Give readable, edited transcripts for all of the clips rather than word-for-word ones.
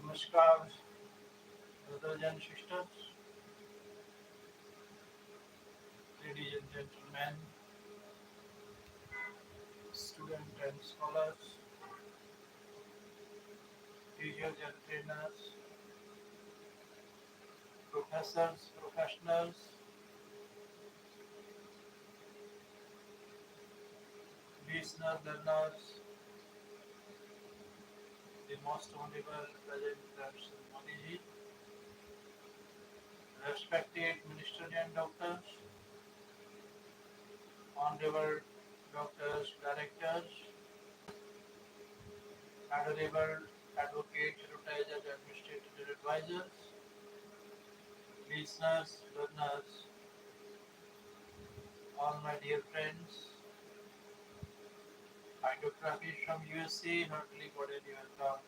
Namaskar, brothers and sisters, ladies and gentlemen, students and scholars, teachers and trainers, professors, professionals, listeners, learners, the most honorable present Modi, respected ministers and doctors, honorable doctors, directors, honorable advocates, retired administrative advisors, listeners, learners, all my dear friends. I Dr.RK from USA, heartily cordially welcome.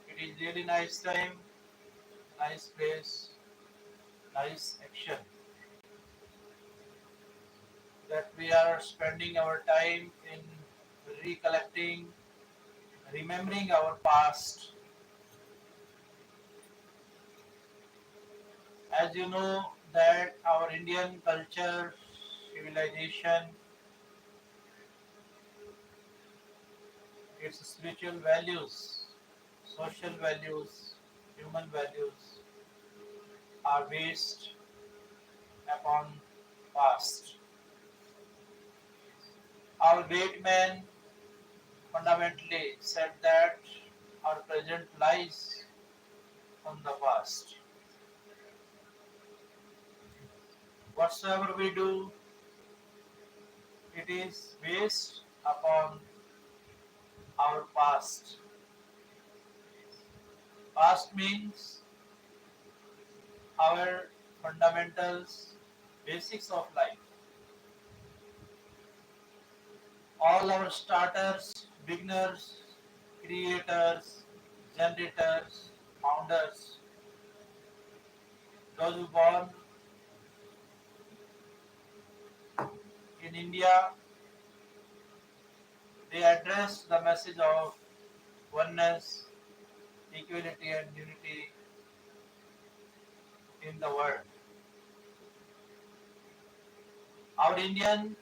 It is really nice time, nice place, nice action that we are spending our time in recollecting, remembering our past. As you know that our Indian culture, civilization, its spiritual values, social values, human values are based upon past. Our great men fundamentally said that our present lies on the past. Whatsoever we do, it is based upon our past. Past means our fundamentals, basics of life. All our starters, beginners, creators, generators, founders, those who born in India, they addressed the message of oneness, equality and unity in the world. Our Indian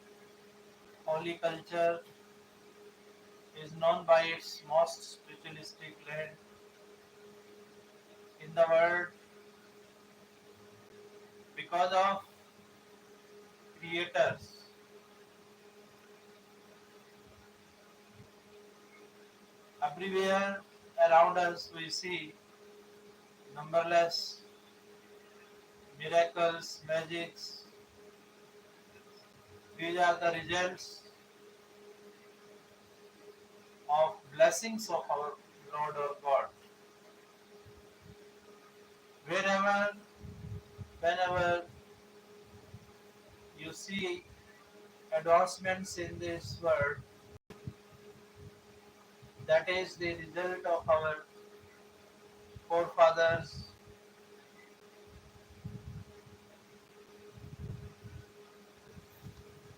holy culture is known by its most spiritualistic land in the world because of creators. Everywhere around us we see numberless miracles, magics. These are the results of blessings of our Lord or God. Wherever, whenever you see advancements in this world, that is the result of our forefathers,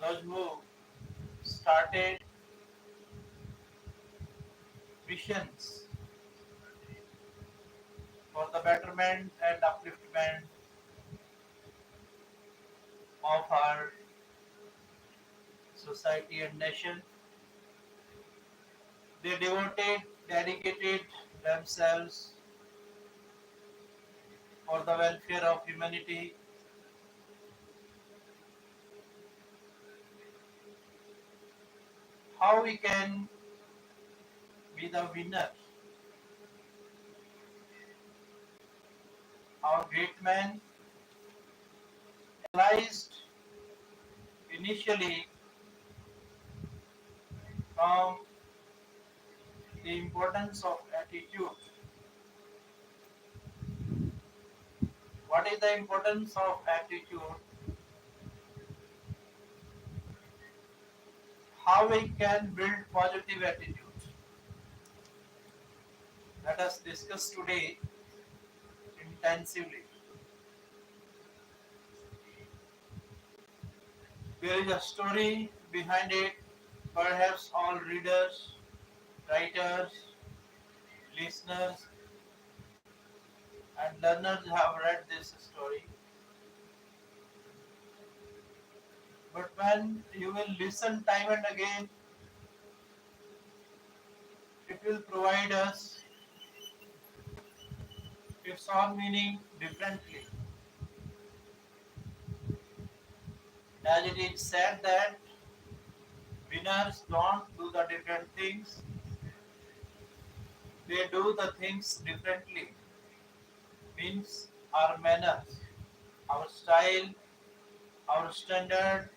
those who started missions for the betterment and upliftment of our society and nation. They dedicated themselves for the welfare of humanity. How we can be the winner? Our great men realized initially from the importance of attitude. What is the importance of attitude? How we can build positive attitude? Let us discuss today intensively. There is a story behind it. Perhaps all readers, writers, listeners and learners have read this story. But when you will listen time and again, it will provide us its own meaning differently. As it is said that winners don't do the different things, they do the things differently. Means our manners, our style, our standard,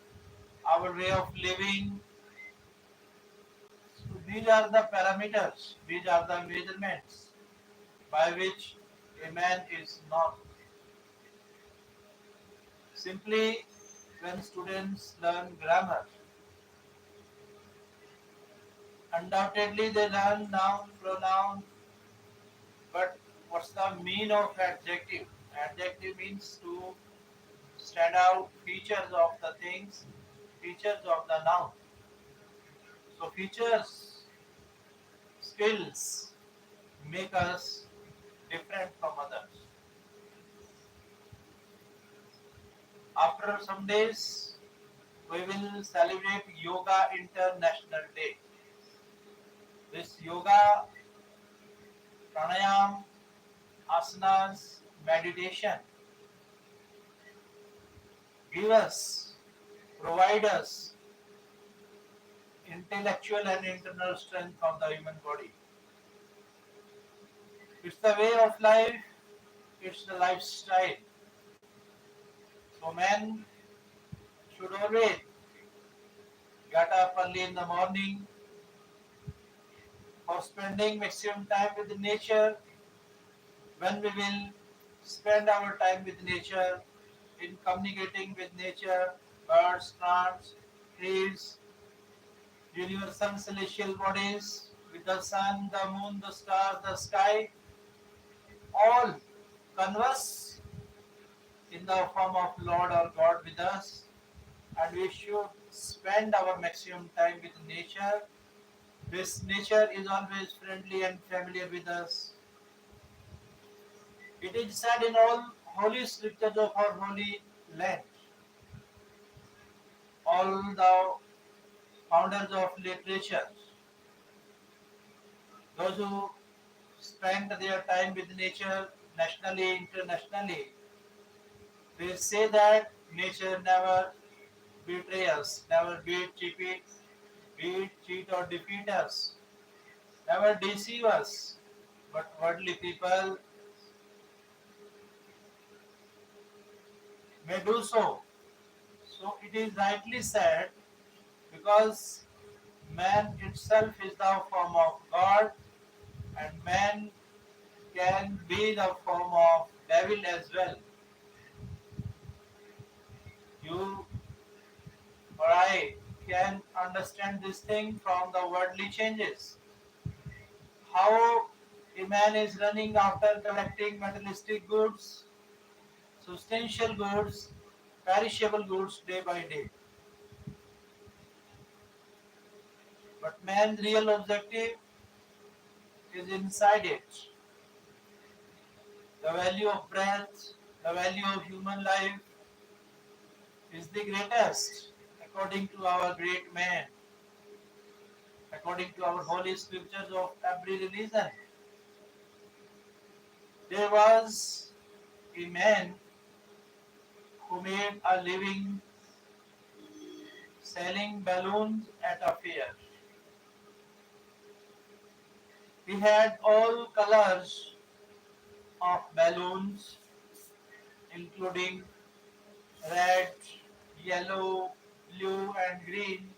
our way of living. So these are the parameters, these are the measurements by which a man is known. Simply, when students learn grammar, undoubtedly they learn noun, pronoun, but what's the mean of adjective? Adjective means to stand out features of the things, features of the noun. So features, skills make us different from others. After some days, we will celebrate Yoga International Day. This yoga, pranayam, asanas, meditation give us, provide us intellectual and internal strength of the human body. It's the way of life, it's the lifestyle. So man should always get up early in the morning for spending maximum time with nature. When we will spend our time with nature, in communicating with nature, birds, plants, trees, universal celestial bodies, with the sun, the moon, the stars, the sky, all converse in the form of Lord or God with us, and we should spend our maximum time with nature. This nature is always friendly and familiar with us. It is said in all holy scriptures of our holy land, all the founders of literature, those who spend their time with nature nationally, internationally, they say that nature never betray us, never beat, cheat or defeat us, never deceive us. But worldly people may do so. So it is rightly said because man itself is the form of God and man can be the form of devil as well. You or I can understand this thing from the worldly changes. How a man is running after collecting materialistic goods, substantial goods, perishable goods day by day. But man's real objective is inside it. The value of breath, the value of human life is the greatest according to our great man, according to our holy scriptures of every religion. There was a man who made a living selling balloons at a fair. He had all colors of balloons, including red, yellow, blue, and green.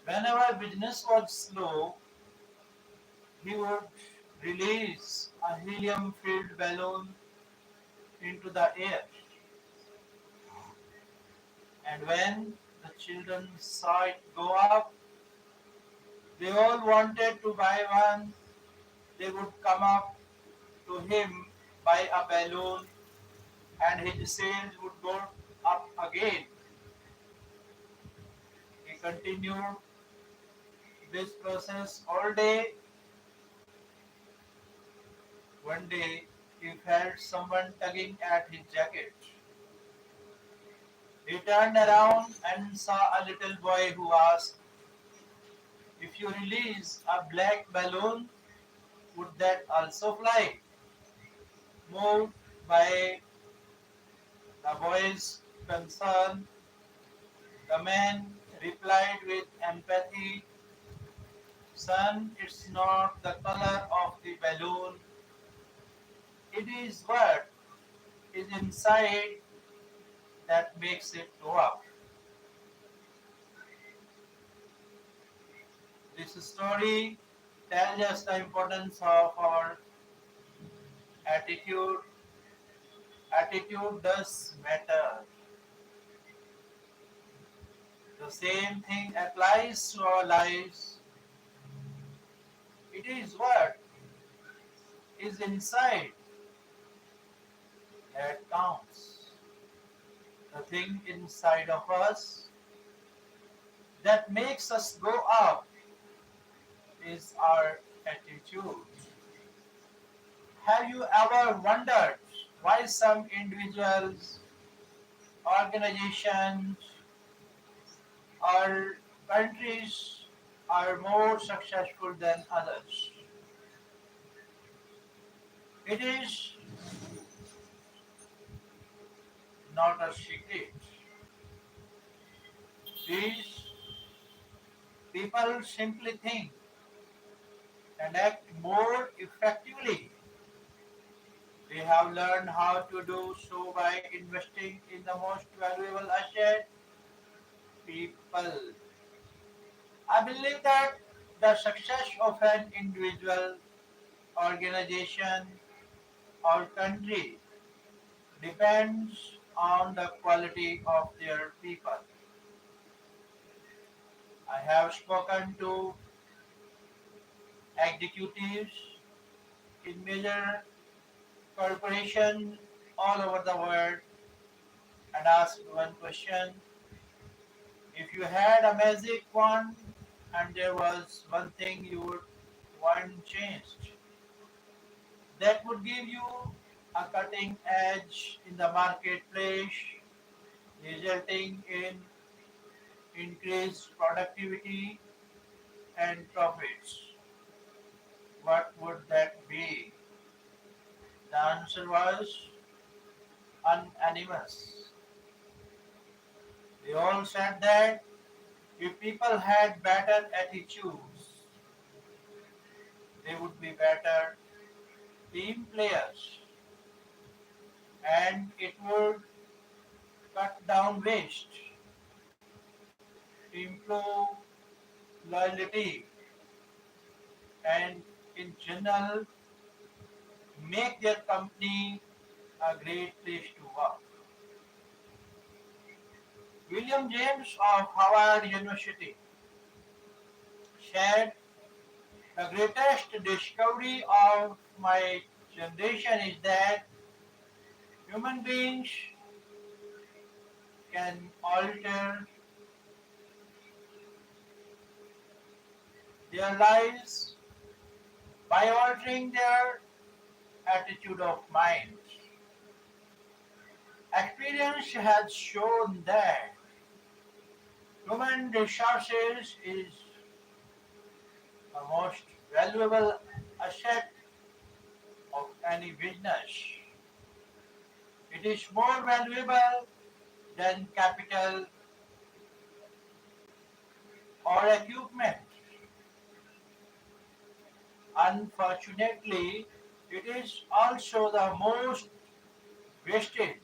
Whenever business was slow, he would release a helium filled balloon into the air. And when the children saw it go up, they all wanted to buy one. They would come up to him, buy a balloon, and his sales would go up again. He continued this process all day One day he felt someone tugging at his jacket. He turned around and saw a little boy who asked, "If you release a black balloon, would that also fly?" Moved by the boy's concern, the man replied with empathy, "Son, it's not the color of the balloon, it is what is inside that makes it go up." This story tells us the importance of our attitude. Attitude does matter. The same thing applies to our lives. It is what is inside that counts. The thing inside of us that makes us go up is our attitude. Have you ever wondered why some individuals, organizations, or countries are more successful than others? It is not a secret. These people simply think and act more effectively. They have learned how to do so by investing in the most valuable asset, people. I believe that the success of an individual, organization, or country depends on the quality of their people. I have spoken to executives in major corporations all over the world and asked one question: if you had a magic wand and there was one thing you would want changed, that would give you a cutting edge in the marketplace, resulting in increased productivity and profits, what would that be? The answer was unanimous. They all said that if people had better attitudes, they would be better team players and it would cut down waste, improve loyalty, and in general make their company a great place to work. William James of Harvard University said, "The greatest discovery of my generation is that human beings can alter their lives by altering their attitude of mind. Experience has shown that human resources is the most valuable asset of any business. It is more valuable than capital or equipment. Unfortunately, it is also the most wasted.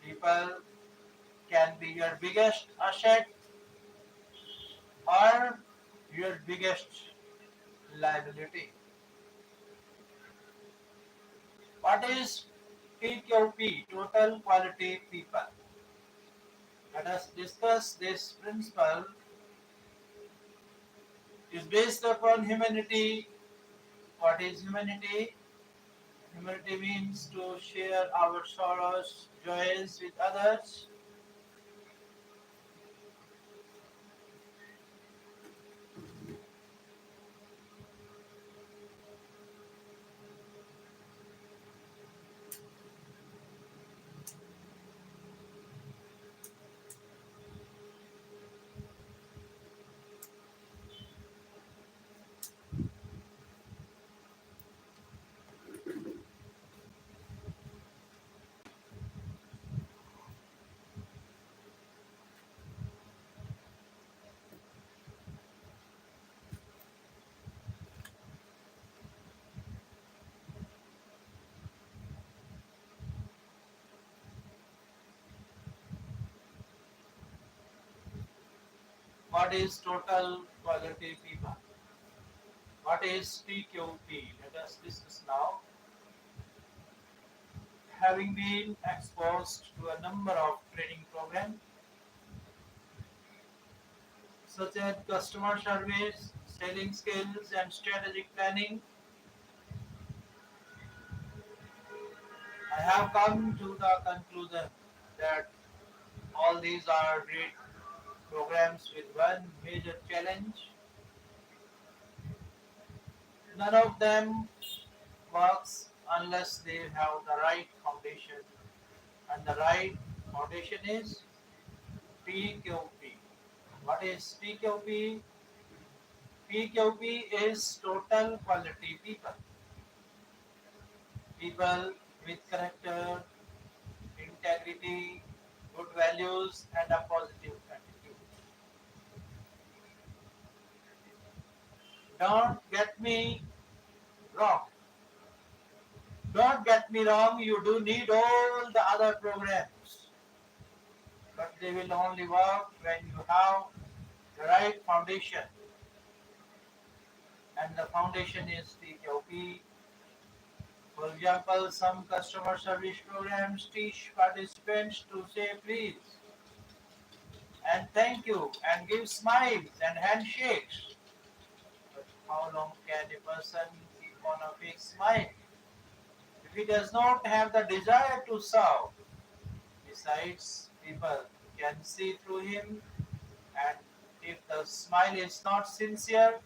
People can be your biggest asset or your biggest liability. What is TQP, Total Quality People? Let us discuss this principle is based upon humanity. What is humanity? Humanity means to share our sorrows, joys with others. What is total quality people? What is TQP? Let us discuss now. Having been exposed to a number of training programs such as customer service, selling skills, and strategic planning, I have come to the conclusion that all these are great programs with one major challenge. None of them works unless they have the right foundation. And the right foundation is PQP. What is PQP? PQP is total quality people. People with character, integrity, good values, and a positive attitude. Don't get me wrong. Don't get me wrong, you do need all the other programs, but they will only work when you have the right foundation. And the foundation is PQP. For example, some customer service programs teach participants to say please and thank you and give smiles and handshakes. But how long can a person keep on a fake smile if he does not have the desire to serve? Besides, people can see through him, and if the smile is not sincere,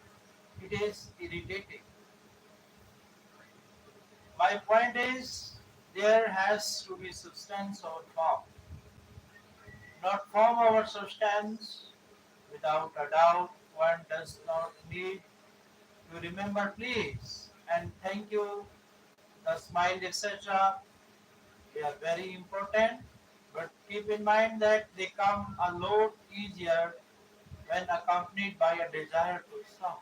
it is irritating. My point is, there has to be substance over form, not form over substance. Without a doubt, one does not need to remember please and thank you, the smile, etc. They are very important, but keep in mind that they come a lot easier when accompanied by a desire to serve.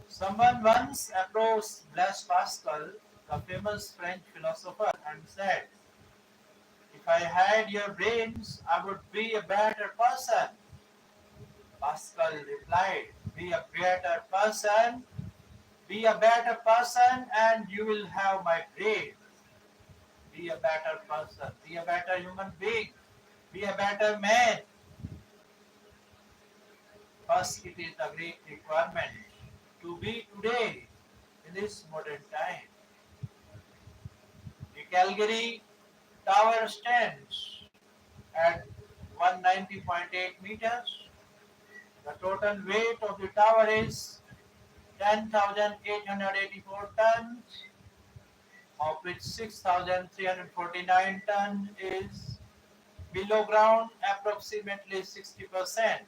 Someone once approached Blaise Pascal, the famous French philosopher, and said, if I had your brains, I would be a better person. Pascal replied, be a better person, and you will have my brain. Be a better person, be a better human being, be a better man. First, it is a great requirement to be today in this modern time. The Calgary Tower stands at 190.8 meters. The total weight of the tower is 10,884 tons, of which 6,349 tons is below ground, approximately 60%.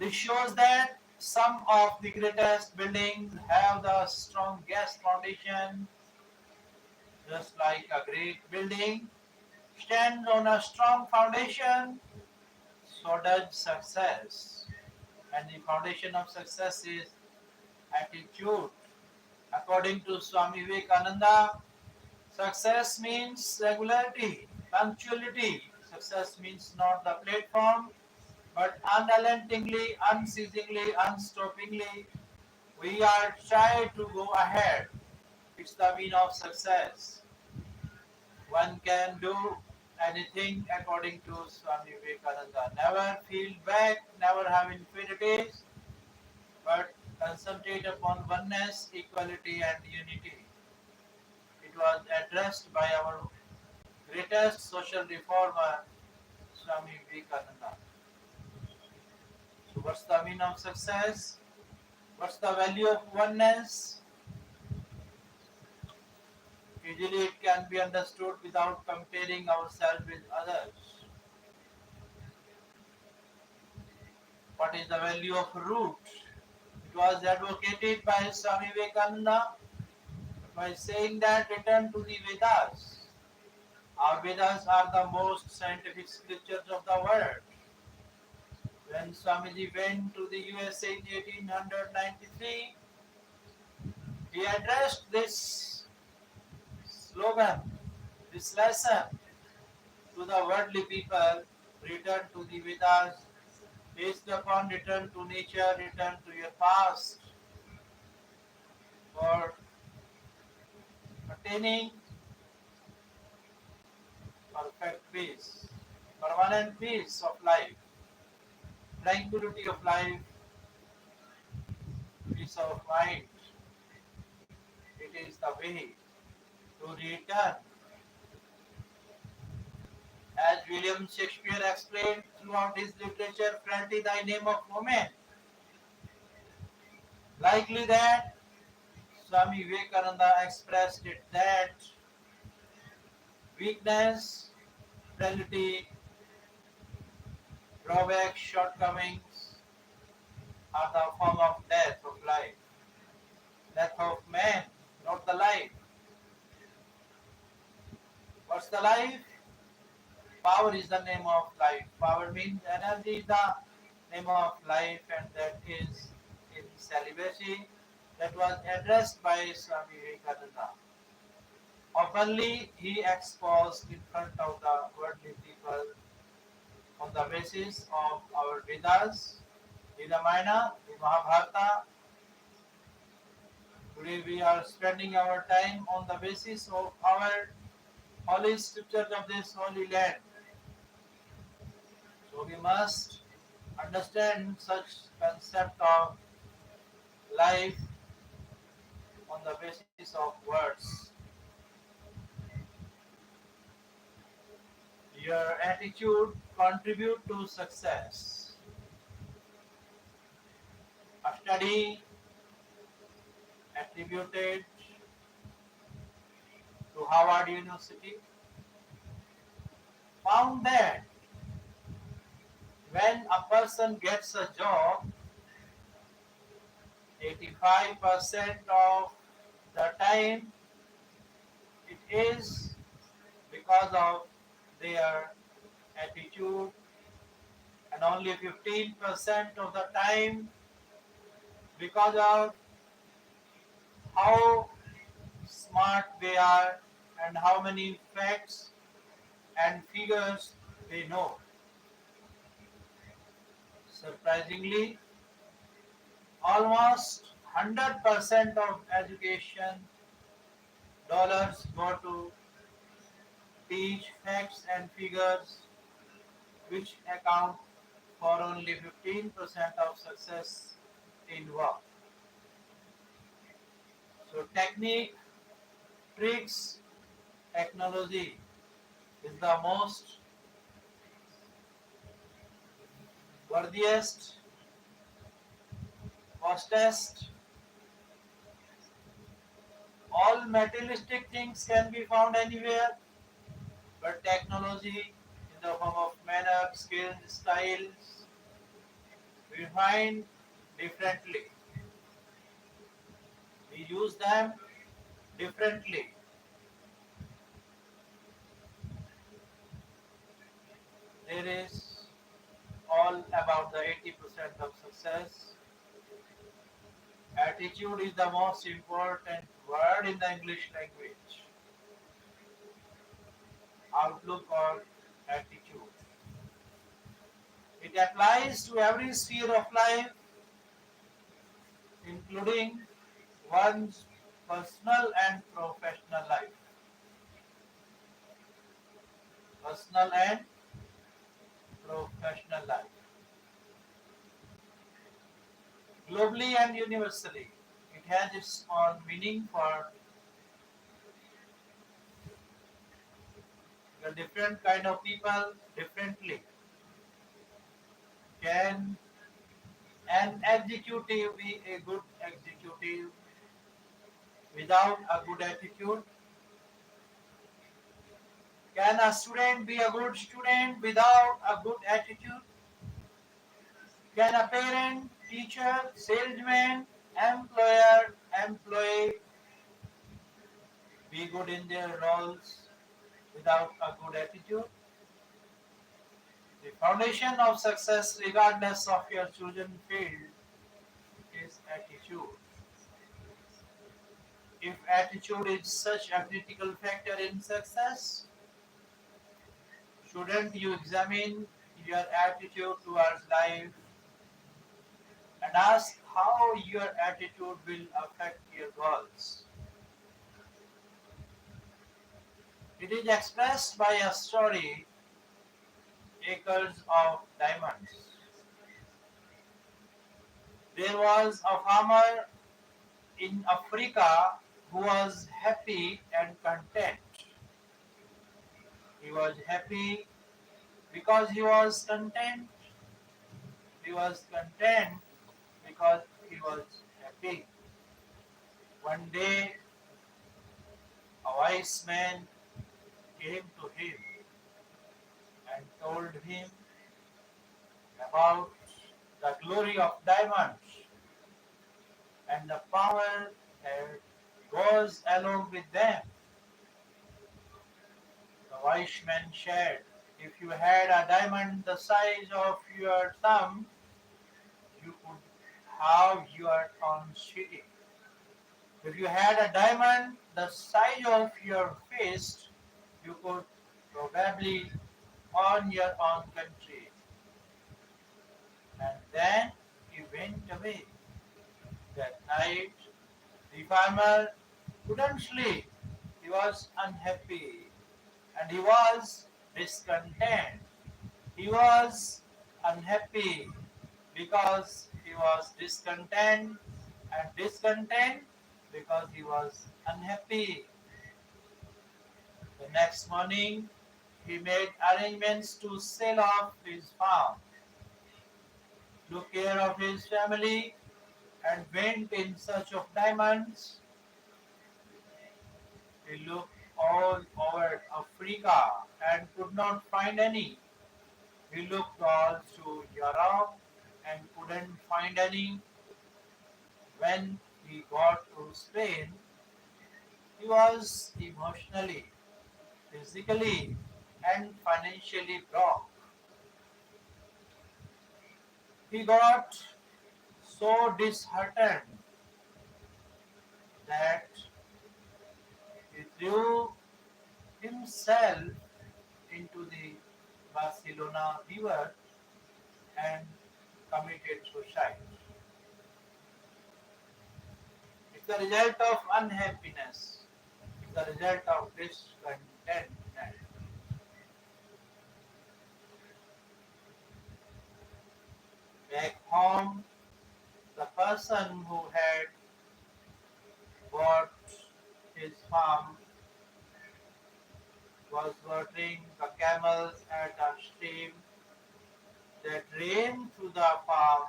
This shows that some of the greatest buildings have the strongest foundation, just like a great building stands on a strong foundation, so does success. And the foundation of success is attitude. According to Swami Vivekananda, success means regularity, punctuality. Success means not the platform, but unrelentingly, unceasingly, unstoppingly, we are trying to go ahead. It's the meaning of success. One can do anything according to Swami Vivekananda. Never feel back, never have inferiorities, but concentrate upon oneness, equality, and unity. It was addressed by our greatest social reformer, Swami Vivekananda. So, what's the meaning of success? What's the value of oneness? Easily it can be understood without comparing ourselves with others. What is the value of root? It was advocated by Swami Vivekananda by saying that return to the Vedas. Our Vedas are the most scientific scriptures of the world. When Swamiji went to the USA in 1893, he addressed this slogan, this lesson to the worldly people. return to the Vedas, based upon return to nature, return to your past for attaining perfect peace, permanent peace of life, tranquility of life, peace of mind. It is the way to return. As William Shakespeare explained throughout his literature, Friendly Thy Name of Woman, likely that Swami Vivekananda expressed it that weakness, frailty, drawbacks, shortcomings are the form of death of life. Death of man, not the life. What's the life? Power is the name of life. Power means energy is the name of life, and that is in celibacy that was addressed by Swami Vivekananda. Openly, he exposed in front of the worldly people on the basis of our Vedas, the Ramayana, the Mahabharata. Today we are spending our time on the basis of our holy scriptures of this holy land. So we must understand such concept of life on the basis of words. Your attitude contribute to success. A study attributed to Harvard University found that when a person gets a job, 85% of the time it is because of their attitude, and only 15% of the time because of how smart they are and how many facts and figures they know. Surprisingly, almost 100% of education dollars go to teach facts and figures, which account for only 15% of success in work. So technique, tricks, technology is the most worthiest, fastest. All materialistic things can be found anywhere, but technology in the form of manner, skills, styles, we find differently. We use them differently. There is all about the 80% of success. Attitude is the most important word in the English language. Outlook or attitude. It applies to every sphere of life, including one's personal and professional life. Personal and professional life. Globally and universally, it has its own meaning for the different kind of people differently. Can an executive be a good executive without a good attitude? Can a student be a good student without a good attitude? Can a parent, teacher, salesman, employer, employee be good in their roles without a good attitude? The foundation of success, regardless of your chosen field, is attitude. If attitude is such a critical factor in success, shouldn't you examine your attitude towards life and ask how your attitude will affect your goals. It is expressed by a story, Acres of Diamonds. There was a farmer in Africa who was happy and content. He was happy because he was content. He was content because he was happy. One day, a wise man came to him and told him about the glory of diamonds and the power that goes along with them. The wise man shared, if you had a diamond the size of your thumb, you could have your own city. If you had a diamond the size of your fist, you could probably own your own country. And then he went away. That night, the farmer couldn't sleep. He was unhappy and he was discontent. He was unhappy because he was discontent and discontent because he was unhappy. The next morning, he made arrangements to sell off his farm, took care of his family, and went in search of diamonds. He looked all over Africa and could not find any. He looked all through Europe and couldn't find any. When he got to Spain, he was emotionally, physically, and financially broke. He got so disheartened that he threw himself into the Barcelona river and committed suicide. It's the result of unhappiness. It's the result of discontentment. Back home, the person who had bought his farm was watering the camels at a stream that ran through the farm.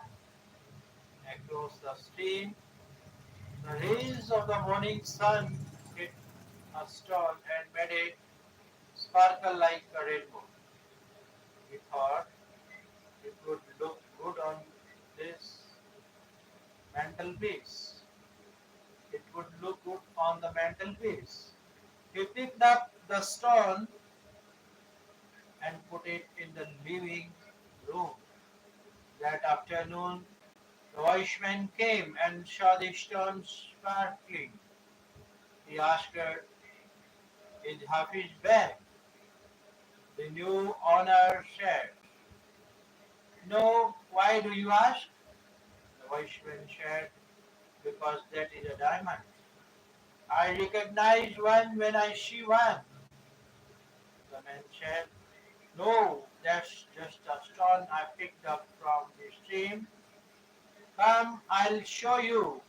Across the stream, the rays of the morning sun hit a stone and made it sparkle like a rainbow. He thought it would look good on this mantelpiece. It would look good on the mantelpiece. He picked up the stone and put it in the living room. That afternoon, the wise man came and saw the stone sparkling. He asked her, is Hafiz back? The new owner said, no, why do you ask? The wise man said, because that is a diamond. I recognize one when I see one. The man said, no, that's just a stone I picked up from the stream. Come, I'll show you.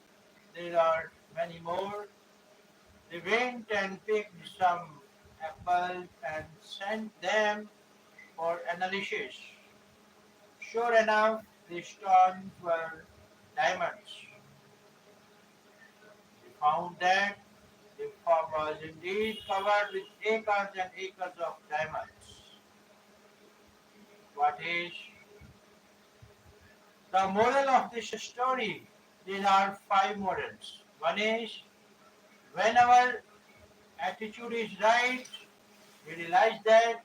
There are many more. They went and picked some apples and sent them for analysis. Sure enough, the stones were diamonds. They found that the farm was indeed covered with acres and acres of diamonds. What is the moral of this story? There are five morals. One is when our attitude is right, we realize that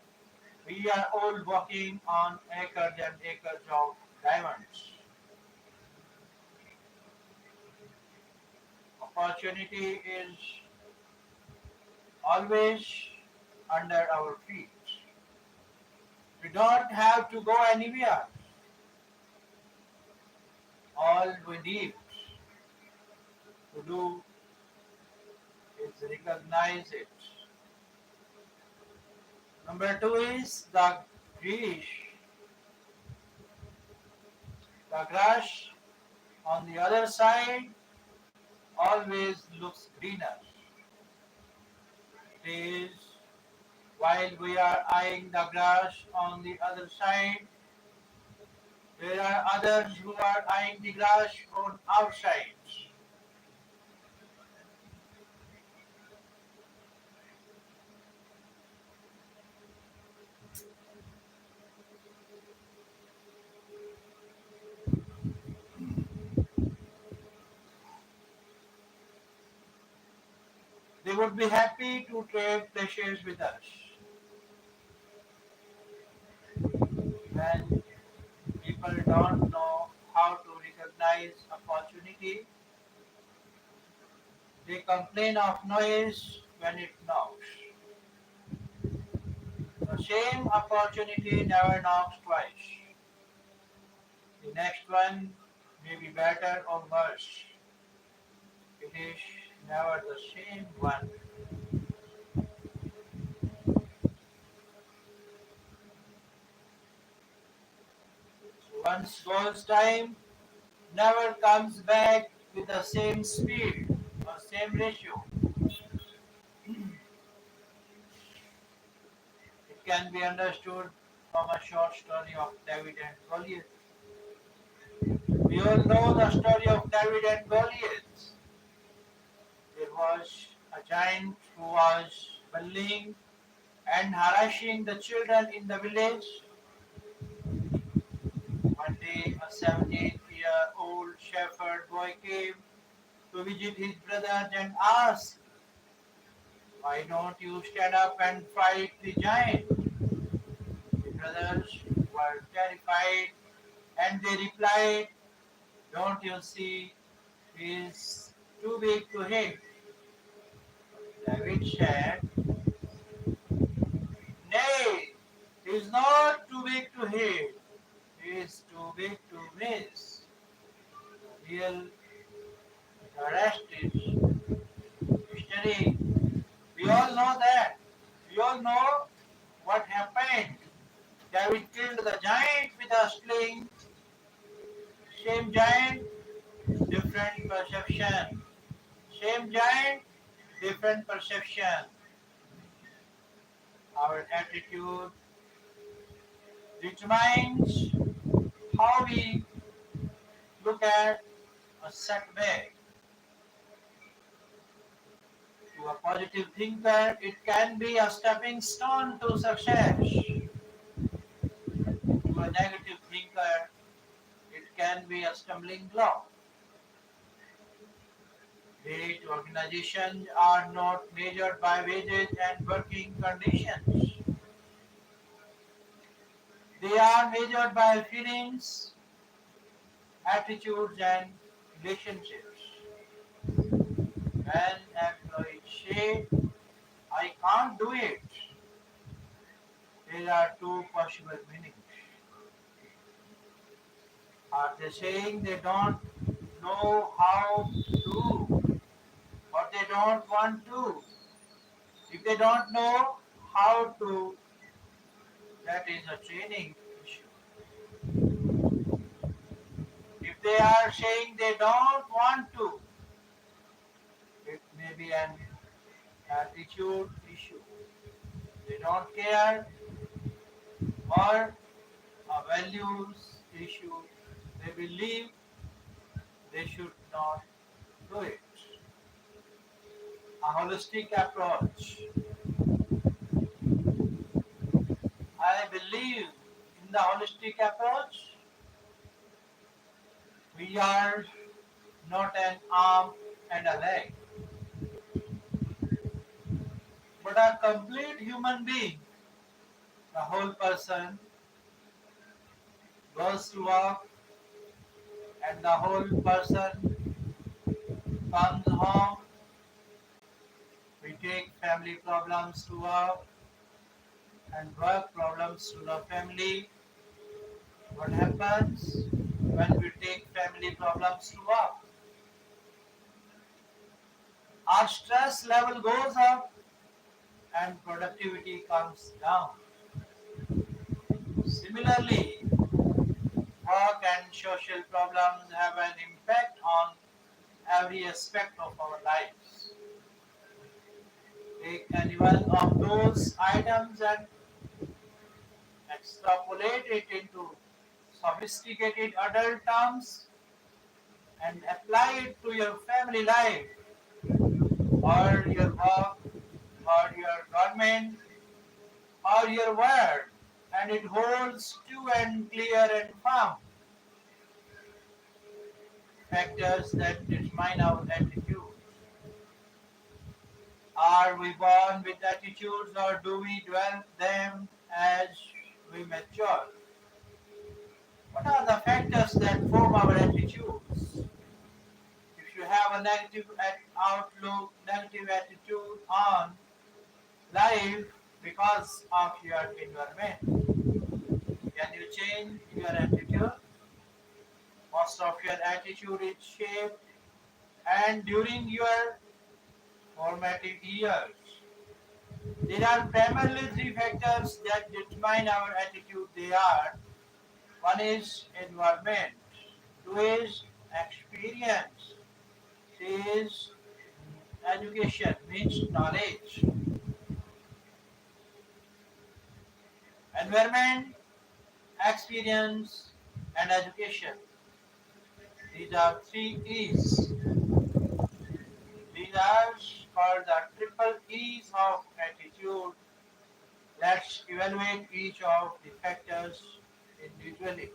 we are all walking on acres and acres of diamonds. Opportunity is always under our feet. We don't have to go anywhere. All we need to do is recognize it. Number two is the grish. The grass on the other side always looks greener. It is while we are eyeing the grass on the other side, there are others who are eyeing the grass on our side. They would be happy to trade pleasures with us. When people don't know how to recognize opportunity, they complain of noise when it knocks. The same opportunity never knocks twice. The next one may be better or worse. It is never the same one. One's goal's time never comes back with the same speed or same ratio. It can be understood from a short story of David and Goliath. We all know the story of David and Goliath. There was a giant who was bullying and harassing the children in the village. One day, a 17-year-old shepherd boy came to visit his brothers and asked, "Why don't you stand up and fight the giant?" The brothers were terrified and they replied, "Don't you see, he is too big to hit." David said, "Nay, he is not too big to hit, he is too big to miss. The real rest is history." We all know that. We all know what happened. David killed the giant with a sling. Same giant, different perception. Same giant, different perception. Our attitude determines how we look at a setback. To a positive thinker, it can be a stepping stone to success. To a negative thinker, it can be a stumbling block. Great organizations are not measured by wages and working conditions. They are measured by feelings, attitudes, and relationships. When employees say, "I can't do it," there are two possible meanings. Are they saying they don't know how to, or they don't want to? If they don't know how to, that is a training issue. If they are saying they don't want to, it may be an attitude issue. They don't care, or a values issue. They believe they should not do it. A holistic approach. I believe in the holistic approach. We are not an arm and a leg, but a complete human being. The whole person goes to work and the whole person comes home. We take family problems to work and work problems to the family. What happens when we take family problems to work? Our stress level goes up and productivity comes down. Similarly, work and social problems have an impact on every aspect of our lives. Take any one of those items and extrapolate it into sophisticated adult terms and apply it to your family life or your work or your government or your word, and it holds true and clear and firm factors that determine our attitude. Are we born with attitudes or do we develop them as we mature? What are the factors that form our attitudes? If you have a negative outlook, negative attitude on life because of your environment, can you change your attitude? Most of your attitude is shaped and during your formative years. There are primarily three factors that determine our attitude. They are: one is environment, two is experience, three is education, means knowledge. Environment, experience, and education. These are three E's. These are called the triple E's of attitude. Let's evaluate each of the factors individually.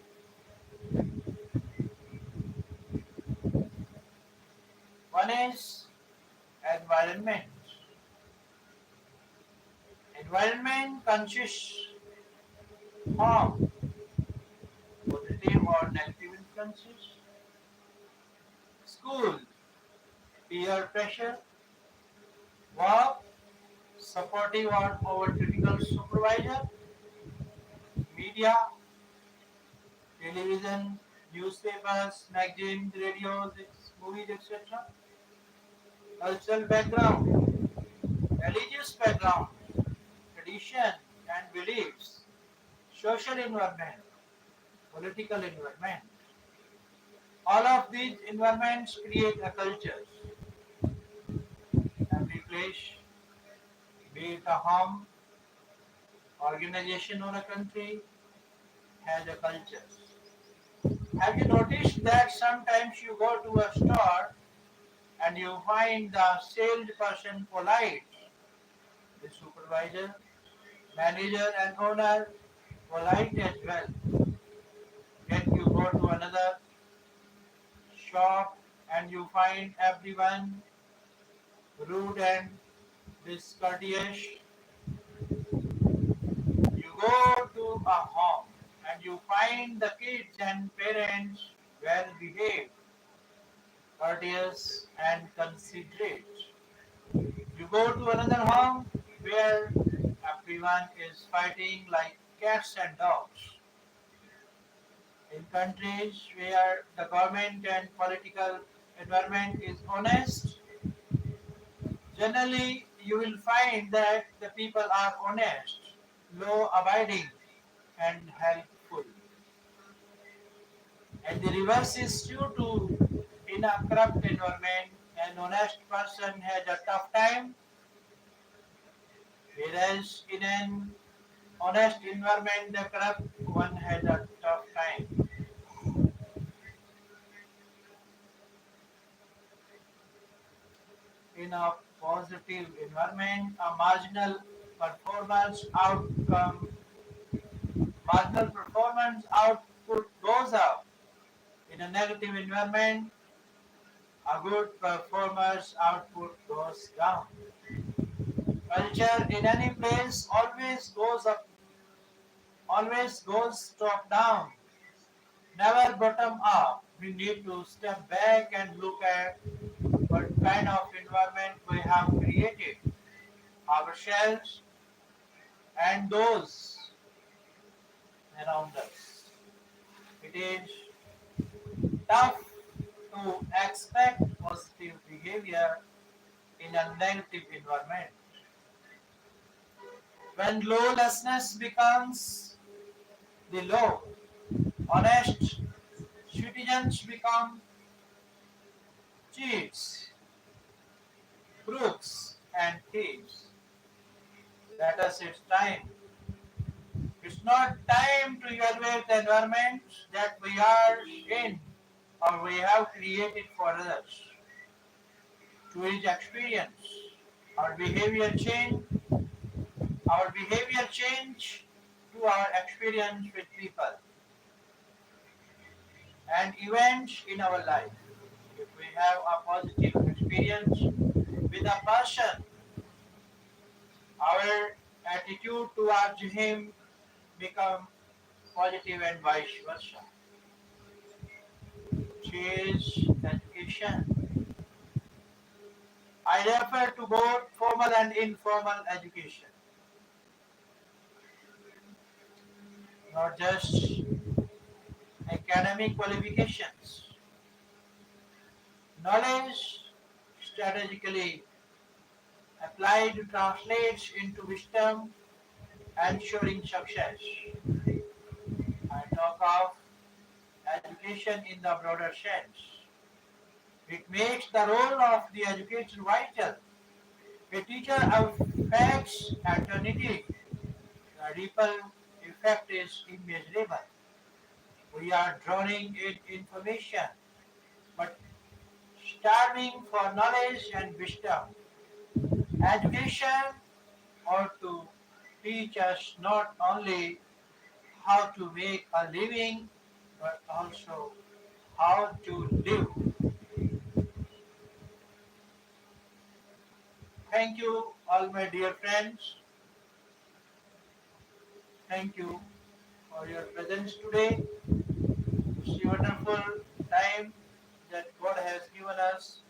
One is environment. Environment consists of positive or negative influences. School, peer pressure. Work, supportive or overcritical supervisor. Media, television, newspapers, magazines, radios, movies, etc. Cultural background, religious background, tradition and beliefs, social environment, political environment. All of these environments create a culture. Every place, be it a home, organization or a country, has a culture. Have you noticed that sometimes you go to a store and you find the salesperson polite, the supervisor, manager and owner polite as well. Yet you go to another shop and you find everyone rude and discourteous. You go to a home and you find the kids and parents well behaved, courteous and considerate. You go to another home where everyone is fighting like cats and dogs. In countries where the government and political environment is honest, generally you will find that the people are honest, law abiding, and helpful. And the reverse is true too. In a corrupt environment, an honest person has a tough time, whereas in an honest environment, the corrupt one has a tough time. In a positive environment, a performance outcome, marginal performance output goes up. In a negative environment, a good performance output goes down. Culture in any place always goes up, always goes top down, never bottom up. We need to step back and look at what kind of environment we have created ourselves and those around us. It is tough to expect positive behavior in a negative environment. When lawlessness becomes the law, honest citizens become cheats, crooks, and thieves. Let us it's time. It's not time to evaluate the environment that we are in or we have created for others. To his experience, our behavior change, our behavior change to our experience with people and events in our life. If we have a positive experience with a person, our attitude towards him become positive and vice versa. Change education. I refer to both formal and informal education, not just academic qualifications. Knowledge strategically applied translates into wisdom, ensuring success. I talk of education in the broader sense. It makes the role of the educator vital. A teacher affects eternity. The ripple effect is immeasurable. We are drowning in information, but starving for knowledge and wisdom. Education ought to teach us not only how to make a living, but also how to live. Thank you, all my dear friends. Thank you for your presence today. It's a wonderful time that God has given us.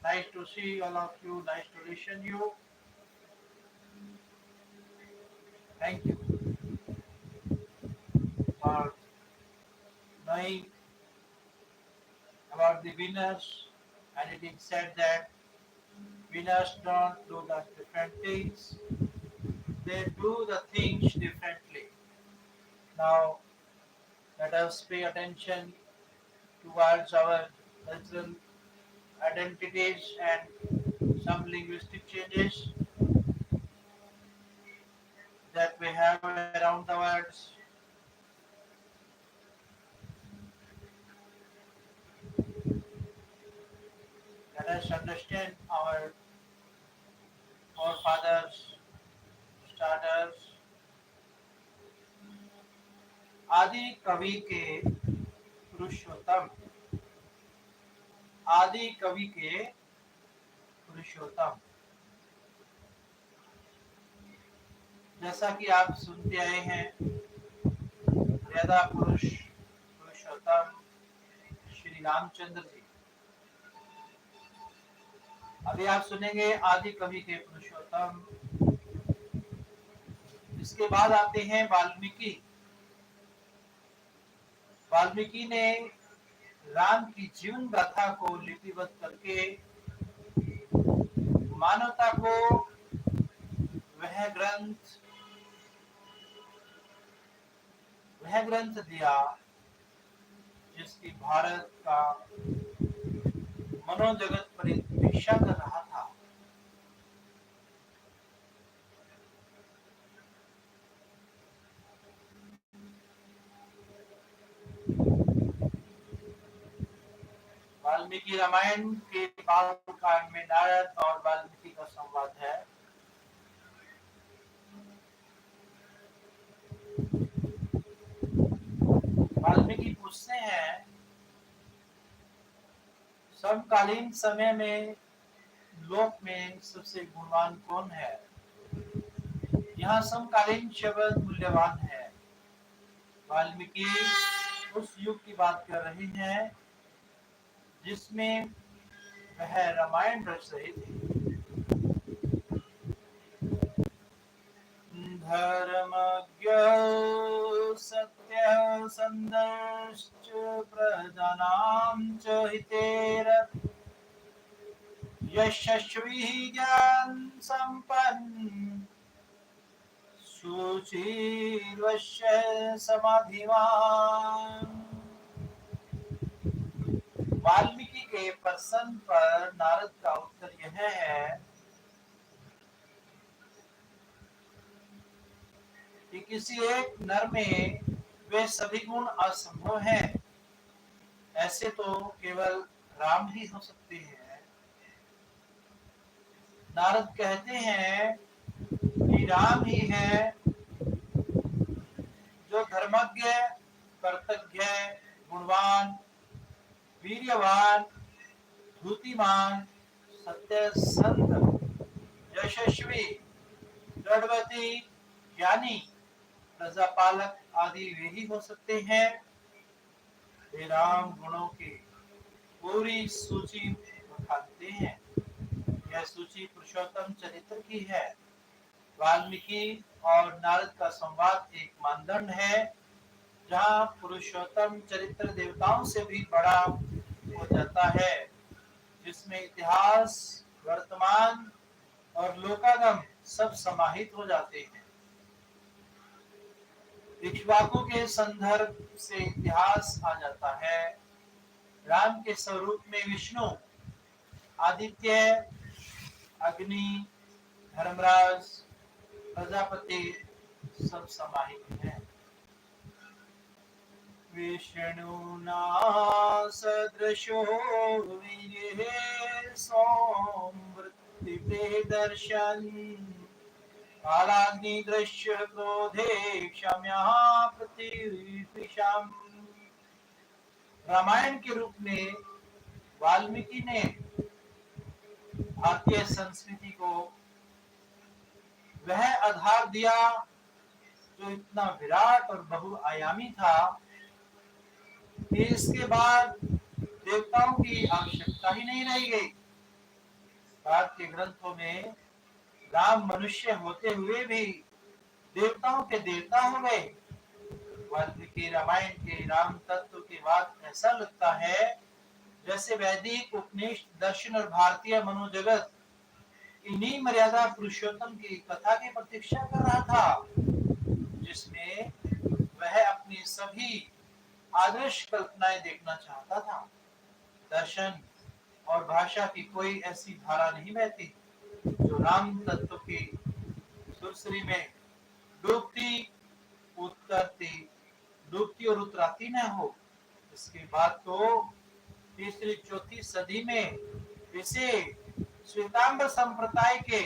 Nice to see all of you. Nice to listen to you. Thank you for knowing about the winners. And it is said that winners don't do the different things. They do the things differently. Now let us pay attention towards our cultural identities and some linguistic changes that we have around the world. Let us understand our forefathers, starters, आदि कवि के पुरुषोत्तम, आदि कवि के पुरुषोत्तम। जैसा कि आप सुनते आए हैं, मर्यादा पुरुष पुरुषोत्तम श्री रामचंद्र जी। अभी आप सुनेंगे आदि कवि के पुरुषोत्तम। इसके बाद आते हैं वाल्मीकि। वाल्मीकि ने राम की जीवन गाथा को लिपिबद्ध करके मानवता को वह ग्रंथ दिया जिसकी भारत का मनोजगत परीक्षा कर रहा था। वाल्मीकि रामायण के बाल कांड में नारद और वाल्मीकि का संवाद है। वाल्मीकि पूछते हैं, समकालीन समय में लोक में सबसे गुणवान कौन है? यहाँ समकालीन शब्द मूल्यवान है। वाल्मीकि उस युग की बात कर रहे हैं जिसमें वह रामायण रच रहे थे। धर्मज्ञ सत्य संदश्च प्रजानां च हितेरत् यशस्वी ज्ञान संपन्न शुचिर्वश्य समाधिवान। वाल्मीकि के प्रश्न पर नारद का उत्तर यह है कि किसी एक नर में वे सभी गुण असंभव हैं। ऐसे तो केवल राम ही हो सकते हैं। नारद कहते हैं कि राम ही है जो धर्मज्ञ, कर्तज्ञ, गुणवान, वीर्यवान, धूतिमान, सत्यसंध, यशस्वी, दृढ़वती, ज्ञानी, प्रजापालक आदि वे ही हो सकते हैं। वे राम गुणों की पूरी सूची उठाते हैं। यह सूची पुरुषोत्तम चरित्र की है। वाल्मीकि और नारद का संवाद एक मानदंड है जहाँ पुरुषोत्तम चरित्र देवताओं से भी बड़ा हो जाता है, जिसमें इतिहास, वर्तमान और लोकागम सब समाहित हो जाते हैं। इक्ष्वाकु के संदर्भ से इतिहास आ जाता है। राम के स्वरूप में विष्णु, आदित्य, अग्नि, धर्मराज, प्रजापति सब समाहित हैं। विष्णुना सदृशो वीर्ये सोमवृत्तिते दर्शन कालाग्नि दृश्य क्रोधे क्षम्यः पृथ्वीशाम्। रामायण के रूप में वाल्मीकि ने भारतीय संस्कृति को वह आधार दिया जो इतना विराट और बहुआयामी था कि इसके बाद देवताओं की आवश्यकता ही नहीं रह गई। बाद के ग्रंथों में राम मनुष्य होते हुए भी देवताओं के देवता हो गए। वाल्मीकि रामायण के राम तत्व की बात ऐसा लगता है जैसे वैदिक उपनिषद दर्शन और भारतीय मनोजगत इन्हीं मर्यादा पुरुषोत्तम की कथा की प्रतीक्षा कर रहा था, जिसमें वह अपनी सभी आदर्श कल्पनाएं देखना चाहता था। दर्शन और भाषा की कोई ऐसी धारा नहीं बहती जो राम तत्व की सुरसरी में डूबती और उतराती न हो। इसके बाद तो तीसरी चौथी सदी में इसे श्वेतांबर संप्रदाय के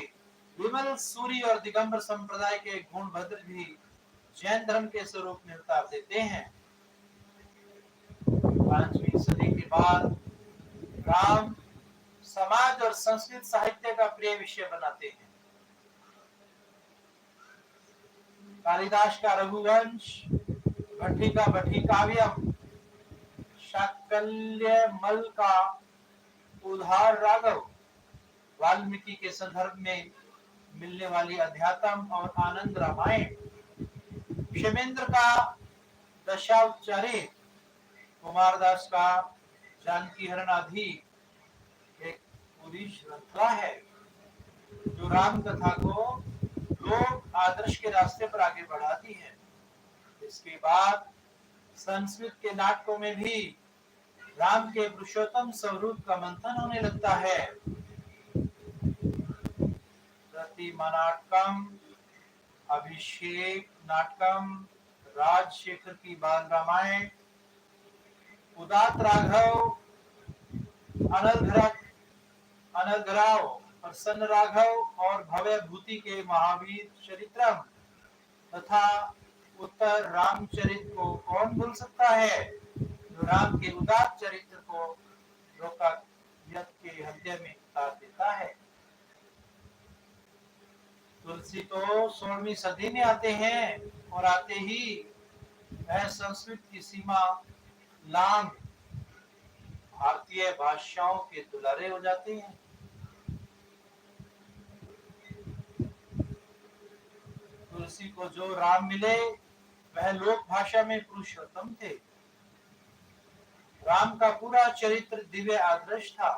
विमल सूरी और दिगंबर संप्रदाय के गुणभद्र भी जैन धर्म के स्वरूप में उतार देते हैं। 5वीं सदी के बाद राम समाज और संस्कृत साहित्य का प्रिय विषय बनाते हैं। कालिदास का रघुवंश, भट्टी का भट्टी काव्यम, शाकल्यमल का उद्धार राघव, वाल्मीकि के संदर्भ में मिलने वाली अध्यात्म और आनंद रामायण, क्षेमेंद्र का दशावतारित, कुमारदास का जानकी हरण आदि एक पूरी श्रृंखला है जो राम कथा को लोक आदर्श के रास्ते पर आगे बढ़ाती है। इसके बाद संस्कृत के नाटकों में भी राम के पुरुषोत्तम स्वरूप का मंथन होने लगता है। प्रतिमा नाटकम, अभिषेक नाटकम, राजशेखर की बाल रामायण, उदात राघव, अनलघराव, प्रसन्न राघव और भव्य भूति के महावीर चरित्रम तथा उत्तर रामचरित को कौन भूल सकता है, जो राम के उदात चरित्र को लोकायत के हृदय में उतार देता है। तुलसी तो 16वीं सदी में आते हैं और आते ही वह संस्कृत की सीमा लांग भारतीय भाषाओं के दुलारे हो जाते हैं। तुलसी को जो राम मिले वह लोक भाषा में पुरुषोत्तम थे। राम का पूरा चरित्र दिव्य आदर्श था।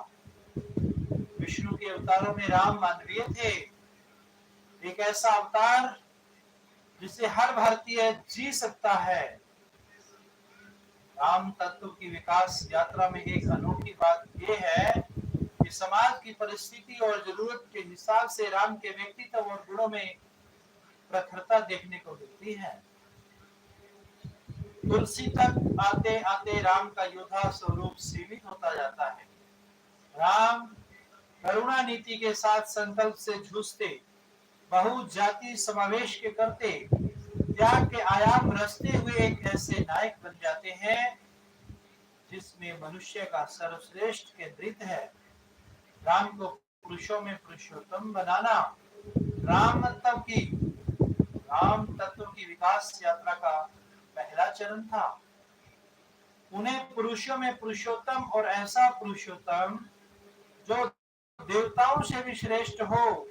विष्णु के अवतारों में राम मानवीय थे। एक ऐसा अवतार जिसे हर भारतीय जी सकता है। राम तत्व की विकास यात्रा में एक अनोखी बात यह है कि समाज की परिस्थिति और जरूरत के हिसाब से राम के व्यक्तित्व और गुणों में प्रखरता देखने को मिलती है। तुलसी तक आते आते राम का योद्धा स्वरूप सीमित होता जाता है। राम करुणा नीति के साथ संकल्प से जूझते, बहुजाति समावेश के करते, त्याग के आयाम रचते हुए एक ऐसे नायक बन जाते हैं जिसमें मनुष्य का सर्वश्रेष्ठ केंद्रित है। राम को पुरुषों में पुरुषोत्तम बनाना राम तत्व की विकास यात्रा का पहला चरण था। उन्हें पुरुषों में पुरुषोत्तम और ऐसा पुरुषोत्तम जो देवताओं से भी श्रेष्ठ हो,